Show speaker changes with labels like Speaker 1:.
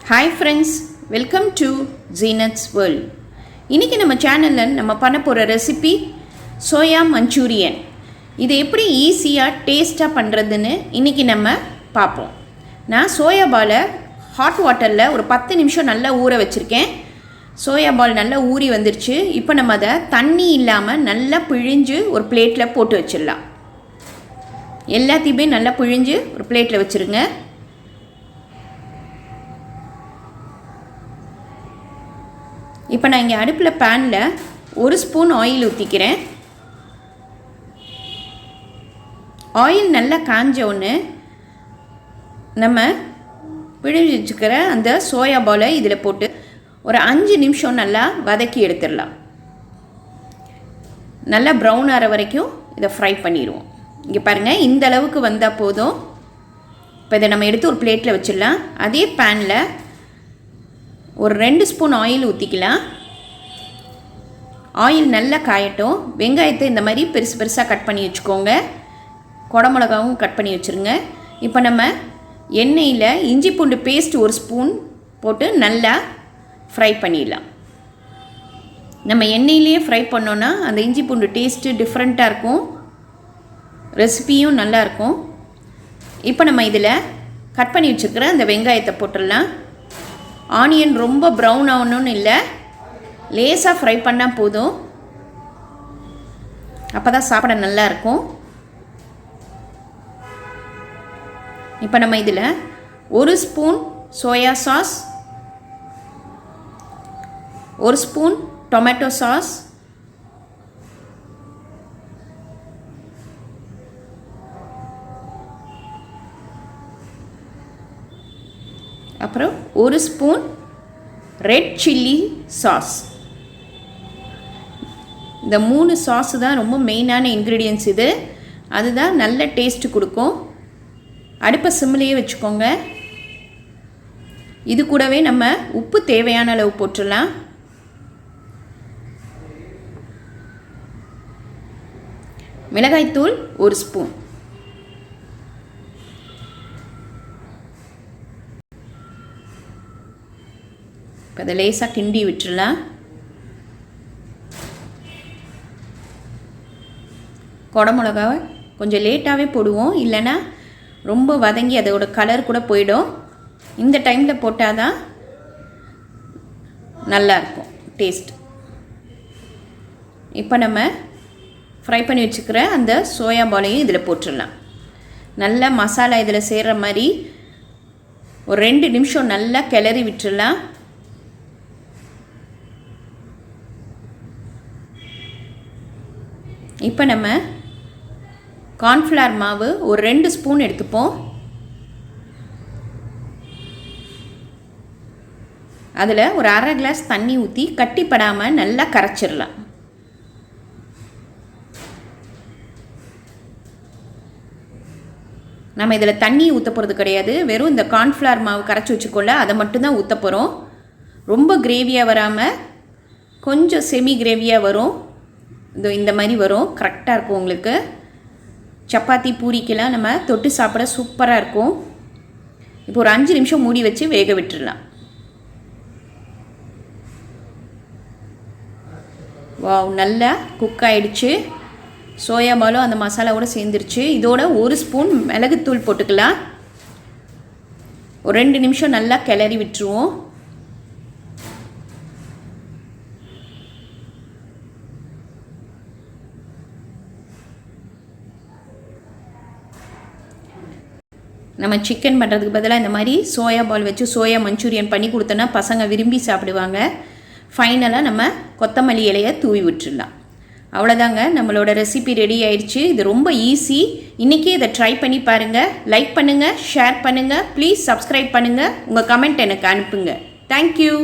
Speaker 1: Hi friends, welcome to Zeenath'sworld. இன்னைக்கு நம்ம சேனல்ல நம்ம பண்ண போற ரெசிபி சோயா மஞ்சூரியன். இது எப்படி ஈஸியா டேஸ்டா பண்றதுன்னு இன்னைக்கு நம்ம பாப்போம். நான் சோயா பாலை ஹாட் வாட்டர்ல ஒரு 10 நிமிஷம் நல்லா ஊற வச்சிருக்கேன். சோயா பால் நல்லா ஊறி வந்துருச்சு. இப்போ நம்ம அதை தண்ணி இல்லாம நல்லா பிழிஞ்சு ஒரு பிளேட்ல போட்டு வச்சிடலாம். எல்லாத்தையுமே நல்லா பிழிஞ்சு ஒரு பிளேட்ல வச்சிருங்க. இப்போ நான் இங்கே அடுப்பில் பேனில் 1 ஸ்பூன் ஆயில் ஊற்றிக்கிறேன். ஆயில் நல்லா காஞ்ச ஒன்று நம்ம பிழிஞ்சு வச்சுக்கிற அந்த சோயா பாலை இதில் போட்டு ஒரு 5 நிமிஷம் நல்லா வதக்கி எடுத்துடலாம். நல்லா ப்ரௌன் ஆகிற வரைக்கும் இதை ஃப்ரை பண்ணிடுவோம். இங்கே பாருங்கள், இந்த அளவுக்கு வந்தால் போதும். இப்போ இதை நம்ம எடுத்து ஒரு பிளேட்டில் வச்சிடலாம். அதே பேனில் ஒரு 2 ஸ்பூன் ஆயில் ஊற்றிக்கலாம். ஆயில் நல்லா காயட்டும். வெங்காயத்தை இந்த மாதிரி பெருசு பெருசாக கட் பண்ணி வச்சுக்கோங்க. குடமிளகாவும் கட் பண்ணி வச்சுருங்க. இப்போ நம்ம எண்ணெயில் இஞ்சி பூண்டு பேஸ்ட் 1 ஸ்பூன் போட்டு நல்லா ஃப்ரை பண்ணிடலாம். நம்ம எண்ணெயிலேயே ஃப்ரை பண்ணோன்னா அந்த இஞ்சி பூண்டு டேஸ்ட்டு டிஃப்ரெண்ட்டாக இருக்கும், ரெசிபியும் நல்லாயிருக்கும். இப்போ நம்ம இதில் கட் பண்ணி வச்சுருக்கிற அந்த வெங்காயத்தை போட்டுடலாம். ஆனியன் ரொம்ப ப்ரௌன் ஆகணும்னு இல்லை, லேசாக ஃப்ரை பண்ணால் போதும். அப்போ தான் சாப்பிட நல்லாயிருக்கும். இப்போ நம்ம இதில் 1 spoon soya sauce, 1 spoon tomato sauce, அப்புறம் 1 ஸ்பூன் ரெட் சில்லி சாஸ். இந்த 3 சாஸ் தான் ரொம்ப மெயினான இன்க்ரீடியன்ட்ஸ். இது அதுதான் நல்ல டேஸ்ட் கொடுக்கும். அடுப்பை சிம்மிலேயே வச்சுக்கோங்க. இது கூடவே நம்ம உப்பு தேவையான அளவு போட்டுடலாம். மிளகாய்த்தூள் 1 ஸ்பூன். இப்போ அதை லேசாக கிண்டி விட்டுடலாம். குடமிளகாவை கொஞ்சம் லேட்டாகவே போடுவோம், இல்லைன்னா ரொம்ப வதங்கி அதோட கலர் கூட போயிடும். இந்த டைமில் போட்டால் தான் நல்லாயிருக்கும் டேஸ்ட். இப்போ நம்ம ஃப்ரை பண்ணி வச்சுக்கிற அந்த சோயா பாலையும் இதில் போட்டுடலாம். நல்லா மசாலா இதில் சேர்கிற மாதிரி ஒரு 2 நிமிஷம் நல்லா கிளறி விட்டுடலாம். இப்போ நம்ம கார்ன்ஃப்ளவர் மாவு ஒரு 2 ஸ்பூன் எடுத்துப்போம். அதில் ஒரு 1/2 கிளாஸ் தண்ணி ஊற்றி கட்டிப்படாமல் நல்லா கரைச்சிடலாம். நம்ம இதில் தண்ணி ஊற்ற போகிறது கிடையாது, வெறும் இந்த கார்ன்ஃப்ளவர் மாவு கரைச்சி வச்சுக்கொள்ள அதை மட்டும்தான் ஊற்ற போகிறோம். ரொம்ப கிரேவியாக வராமல் கொஞ்சம் செமி கிரேவியாக வரும். இந்த மாதிரி வரும், கரெக்டாக இருக்கும். உங்களுக்கு சப்பாத்தி பூரிக்கெல்லாம் நம்ம தொட்டு சாப்பிட சூப்பராக இருக்கும். இப்போ ஒரு 5 நிமிஷம் மூடி வச்சு வேக விட்டுடலாம். வாவ், நல்லா குக் ஆகிடுச்சு. சோயா பாலும் அந்த மசாலாவோடு சேர்ந்துருச்சு. இதோட 1 ஸ்பூன் மிளகுத்தூள் போட்டுக்கலாம். ஒரு 2 நிமிஷம் நல்லா கிளறி விட்டுருவோம். நம்ம சிக்கன் பண்ணுறதுக்கு பதிலாக இந்த மாதிரி சோயா பால் வச்சு சோயா மஞ்சூரியன் பண்ணி கொடுத்தோன்னா பசங்க விரும்பி சாப்பிடுவாங்க. ஃபைனலாக நம்ம கொத்தமல்லி இலையை தூவி விட்டுடலாம். அவ்வளோதாங்க, நம்மளோட ரெசிபி ரெடி ஆயிடுச்சு. இது ரொம்ப ஈஸி. இன்றைக்கே இதை ட்ரை பண்ணி பாருங்கள். லைக் பண்ணுங்கள், ஷேர் பண்ணுங்கள், ப்ளீஸ் சப்ஸ்கிரைப் பண்ணுங்கள். உங்கள் கமெண்ட் எனக்கு அனுப்புங்க. தேங்க்யூ.